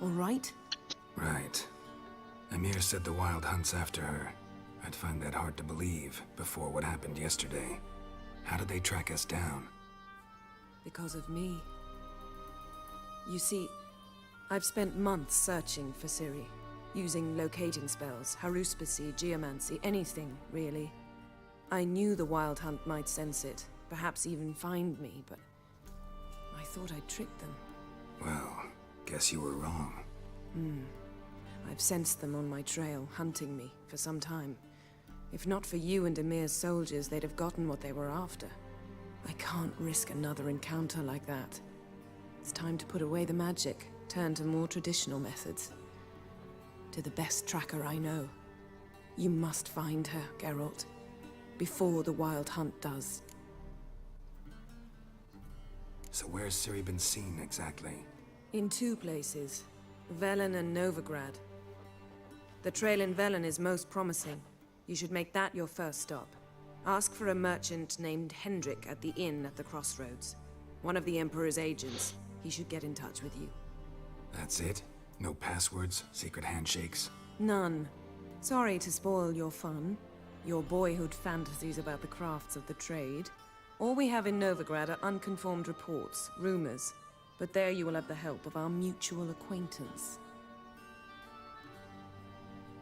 All right? Right. Emir said the Wild Hunt's after her. I'd find that hard to believe before what happened yesterday. How did they track us down? Because of me. You see, I've spent months searching for Ciri, using locating spells, haruspicy, geomancy, anything, really. I knew the Wild Hunt might sense it, perhaps even find me, but I thought I'd tricked them. Well, guess you were wrong. I've sensed them on my trail, hunting me, for some time. If not for you and Emir's soldiers, they'd have gotten what they were after. I can't risk another encounter like that. It's time to put away the magic, turn to more traditional methods. To the best tracker I know. You must find her, Geralt. Before the Wild Hunt does. So where's Ciri been seen, exactly? In two places. Velen and Novigrad. The trail in Velen is most promising. You should make that your first stop. Ask for a merchant named Hendrik at the inn at the crossroads. One of the Emperor's agents. He should get in touch with you. That's it? No passwords? Secret handshakes? None. Sorry to spoil your fun. Your boyhood fantasies about the crafts of the trade. All we have in Novigrad are unconfirmed reports, rumors. But there you will have the help of our mutual acquaintance.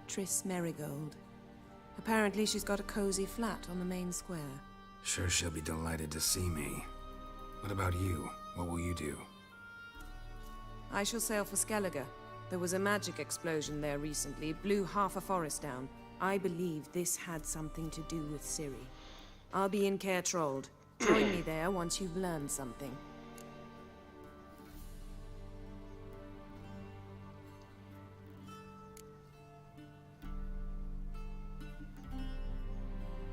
Triss Merigold. Apparently she's got a cozy flat on the main square. Sure she'll be delighted to see me. What about you? What will you do? I shall sail for Skellige. There was a magic explosion there recently, blew half a forest down. I believe this had something to do with Ciri. I'll be in Caer Trolde. Join me there once you've learned something.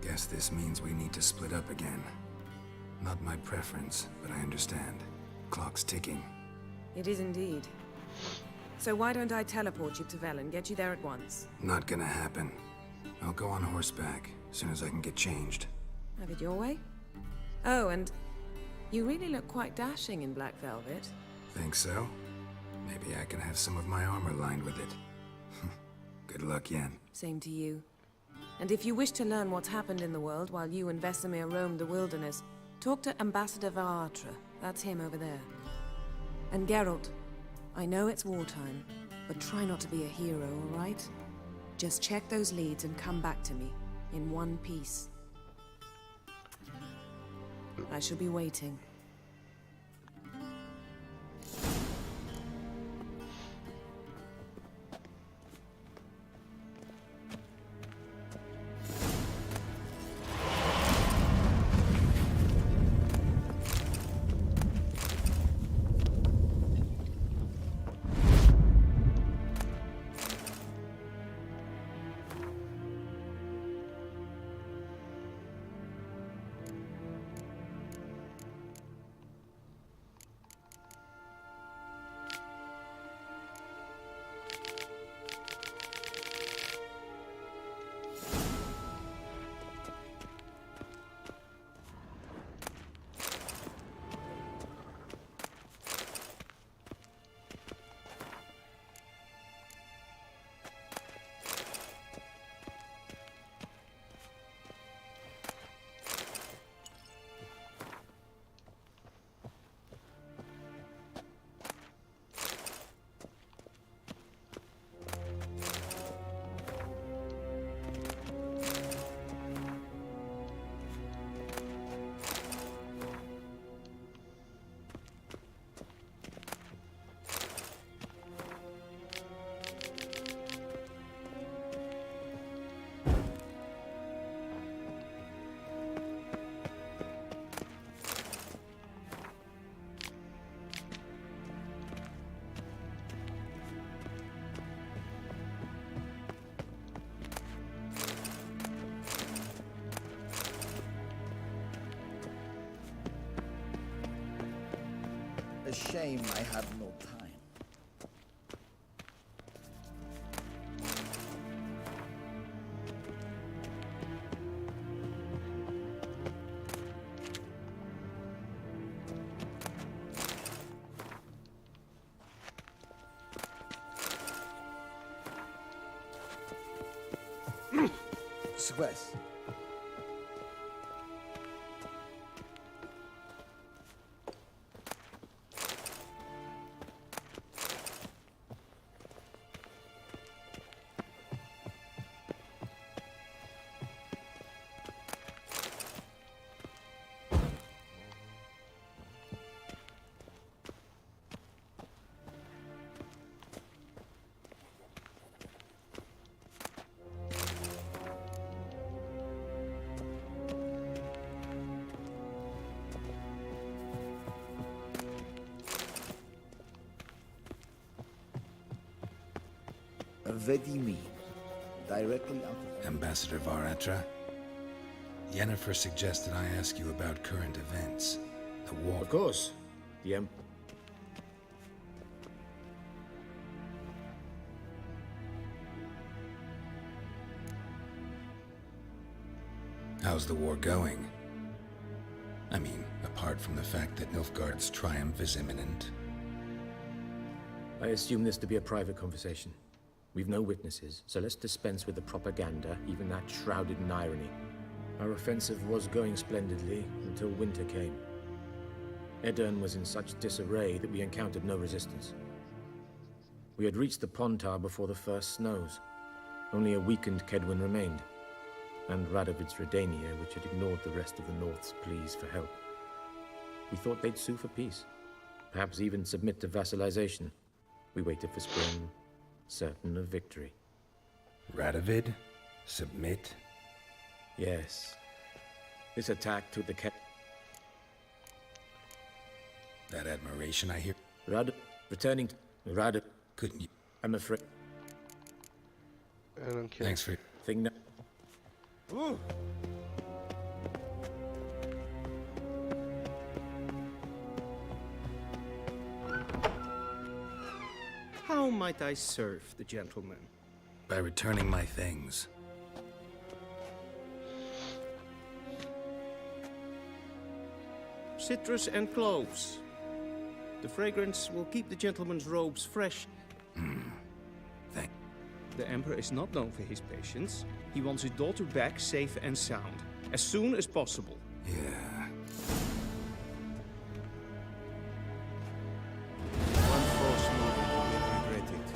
Guess this means we need to split up again. Not my preference, but I understand. Clock's ticking. It is indeed. So why don't I teleport you to Velen, get you there at once? Not gonna happen. I'll go on horseback, as soon as I can get changed. Have it your way? Oh, and you really look quite dashing in black velvet. Think so? Maybe I can have some of my armor lined with it. Good luck, Yen. Same to you. And if you wish to learn what's happened in the world while you and Vesemir roamed the wilderness, talk to Ambassador Varatra. That's him over there. And Geralt, I know it's wartime, but try not to be a hero, all right? Just check those leads and come back to me, in one piece. I shall be waiting. shame I had no time. Suez. Vedimi, directly out of... Ambassador Varatra? Yennefer suggested I ask you about current events. The war... Of course. The How's the war going? I mean, apart from the fact that Nilfgaard's triumph is imminent. I assume this to be a private conversation. We've no witnesses, so let's dispense with the propaganda, even that shrouded in irony. Our offensive was going splendidly until winter came. Edirn was in such disarray that we encountered no resistance. We had reached the Pontar before the first snows. Only a weakened Kedwin remained, and Radovid's Redania, which had ignored the rest of the North's pleas for help. We thought they'd sue for peace, perhaps even submit to vassalization. We waited for spring, certain of victory. Radovid? Submit? Yes. This attack took the That admiration I hear... returning to... Rad... Couldn't you... I'm afraid... I don't care. Thanks for... Thing no... Ooh. How might I serve the gentleman? By returning my things. Citrus and cloves. The fragrance will keep the gentleman's robes fresh. Thank... The Emperor is not known for his patience. He wants his daughter back safe and sound, as soon as possible. Yeah. One false move and you will regret it.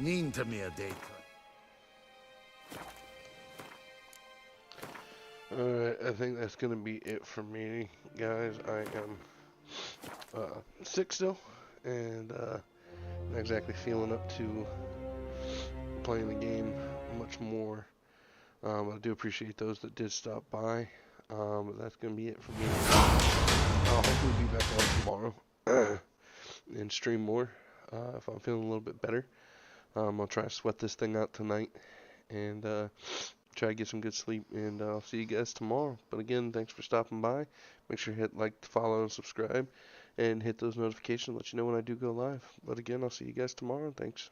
Ninta me a date. Alright, I think that's gonna be it for me, guys. I am sick still, and not exactly feeling up to playing the game much more. I do appreciate those that did stop by, but that's gonna be it for me. I'll hopefully be back on tomorrow and stream more if I'm feeling a little bit better. I'll try to sweat this thing out tonight and try to get some good sleep, and I'll see you guys tomorrow. But again, thanks for stopping by. Make sure you hit like, follow, and subscribe, and hit those notifications to let you know when I do go live. But again, I'll see you guys tomorrow. Thanks.